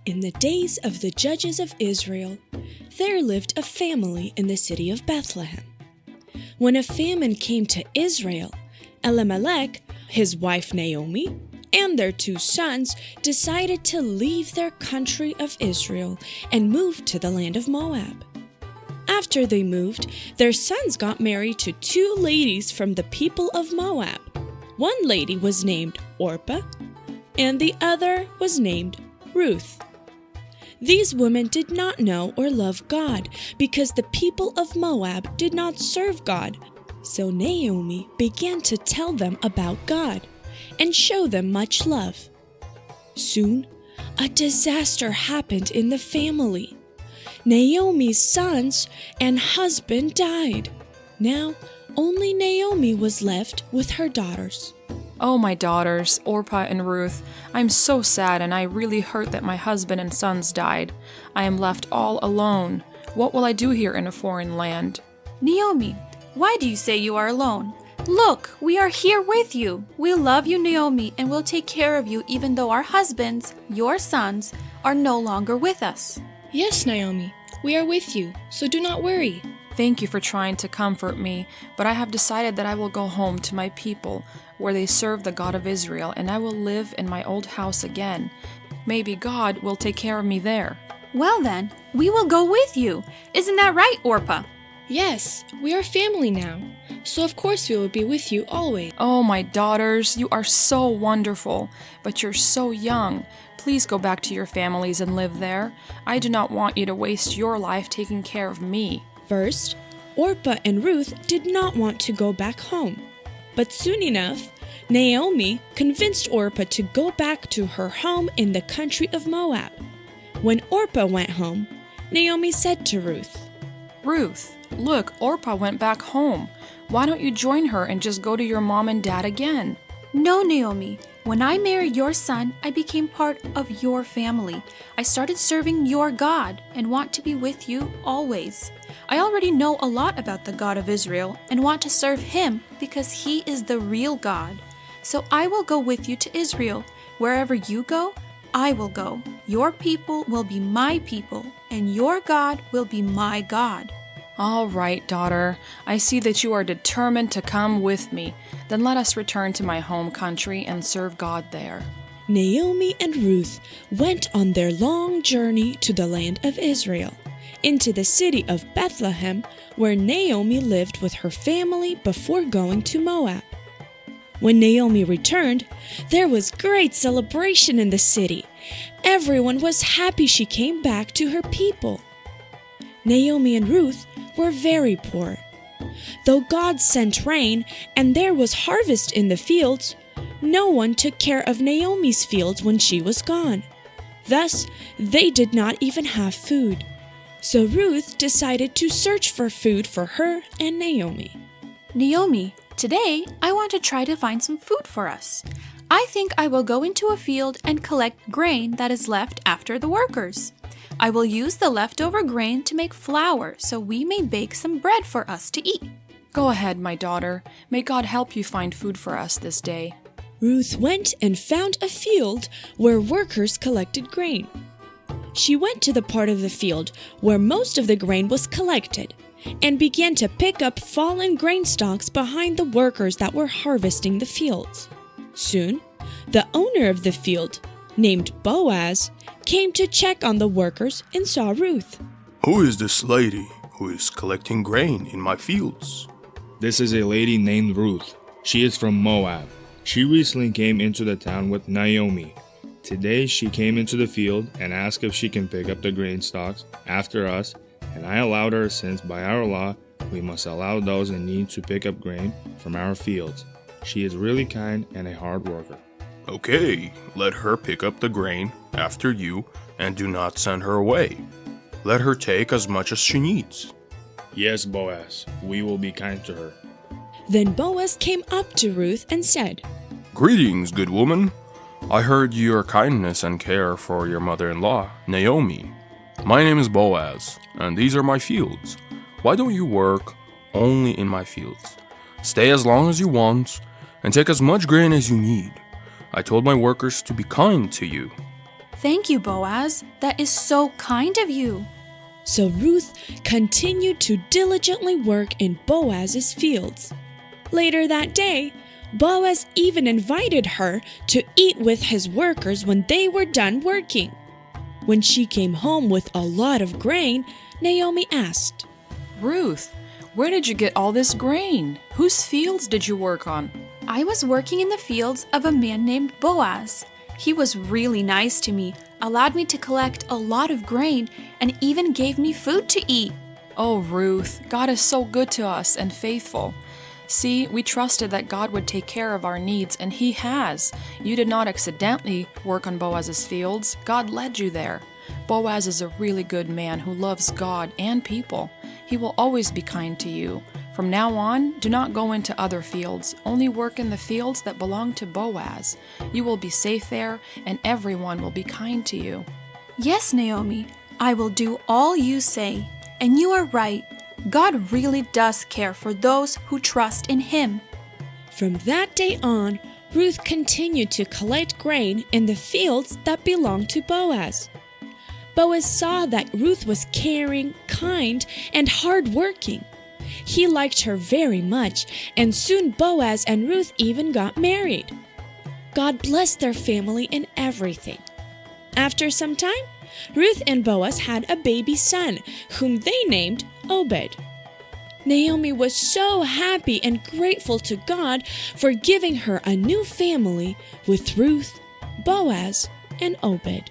In the days of the judges of Israel, there lived a family in the city of Bethlehem. When a famine came to Israel, Elimelech, his wife Naomi, and their 2 sons decided to leave their country of Israel and move to the land of Moab. After they moved, their sons got married to 2 ladies from the people of Moab. One lady was named Orpah, and the other was named Ruth. These women did not know or love God because the people of Moab did not serve God. So Naomi began to tell them about God and show them much love. Soon, a disaster happened in the family. Naomi's sons and husband died. Now, only Naomi was left with her daughters. Oh, my daughters, Orpah and Ruth, I'm so sad and I really hurt that my husband and sons died. I am left all alone. What will I do here in a foreign land? Naomi, why do you say you are alone? Look, we are here with you. We love you, Naomi, and will take care of you even though our husbands, your sons, are no longer with us. Yes, Naomi, we are with you, so do not worry. Thank you for trying to comfort me, but I have decided that I will go home to my people, where they serve the God of Israel, and I will live in my old house again. Maybe God will take care of me there. Well then, we will go with you. Isn't that right, Orpah? Yes, we are family now, so of course we will be with you always. Oh, my daughters, you are so wonderful, but you're so young. Please go back to your families and live there. I do not want you to waste your life taking care of me. First, Orpah and Ruth did not want to go back home. But soon enough, Naomi convinced Orpah to go back to her home in the country of Moab. When Orpah went home, Naomi said to Ruth, Ruth, look, Orpah went back home. Why don't you join her and just go to your mom and dad again? No, Naomi. When I married your son, I became part of your family. I started serving your God and want to be with you always. I already know a lot about the God of Israel and want to serve him because he is the real God. So I will go with you to Israel. Wherever you go, I will go. Your people will be my people, and your God will be my God. All right, daughter. I see that you are determined to come with me. Then let us return to my home country and serve God there. Naomi and Ruth went on their long journey to the land of Israel, into the city of Bethlehem, where Naomi lived with her family before going to Moab. When Naomi returned, there was great celebration in the city. Everyone was happy she came back to her people. Naomi and Ruth were very poor. Though God sent rain and there was harvest in the fields, no one took care of Naomi's fields when she was gone. Thus, they did not even have food. So Ruth decided to search for food for her and Naomi. Naomi, today I want to try to find some food for us. I think I will go into a field and collect grain that is left after the workers. I will use the leftover grain to make flour so we may bake some bread for us to eat. Go ahead, my daughter. May God help you find food for us this day. Ruth went and found a field where workers collected grain. She went to the part of the field where most of the grain was collected and began to pick up fallen grain stalks behind the workers that were harvesting the fields. Soon, the owner of the field, named Boaz, came to check on the workers and saw Ruth. Who is this lady who is collecting grain in my fields? This is a lady named Ruth. She is from Moab. She recently came into the town with Naomi. Today she came into the field and asked if she can pick up the grain stalks after us, and I allowed her since by our law we must allow those in need to pick up grain from our fields. She is really kind and a hard worker. Okay, let her pick up the grain after you and do not send her away. Let her take as much as she needs. Yes, Boaz, we will be kind to her. Then Boaz came up to Ruth and said, Greetings, good woman. I heard your kindness and care for your mother-in-law, Naomi. My name is Boaz, and these are my fields. Why don't you work only in my fields? Stay as long as you want and take as much grain as you need. I told my workers to be kind to you. Thank you, Boaz. That is so kind of you. So Ruth continued to diligently work in Boaz's fields. Later that day, Boaz even invited her to eat with his workers when they were done working. When she came home with a lot of grain, Naomi asked, Ruth, where did you get all this grain? Whose fields did you work on? I was working in the fields of a man named Boaz. He was really nice to me, allowed me to collect a lot of grain, and even gave me food to eat. Oh, Ruth, God is so good to us and faithful. See, we trusted that God would take care of our needs, and He has. You did not accidentally work on Boaz's fields. God led you there. Boaz is a really good man who loves God and people. He will always be kind to you. From now on, do not go into other fields. Only work in the fields that belong to Boaz. You will be safe there, and everyone will be kind to you. Yes, Naomi, I will do all you say. And you are right. God really does care for those who trust in Him. From that day on, Ruth continued to collect grain in the fields that belonged to Boaz. Boaz saw that Ruth was caring, kind, and hardworking. He liked her very much, and soon Boaz and Ruth even got married. God blessed their family in everything. After some time, Ruth and Boaz had a baby son, whom they named Obed. Naomi was so happy and grateful to God for giving her a new family with Ruth, Boaz, and Obed.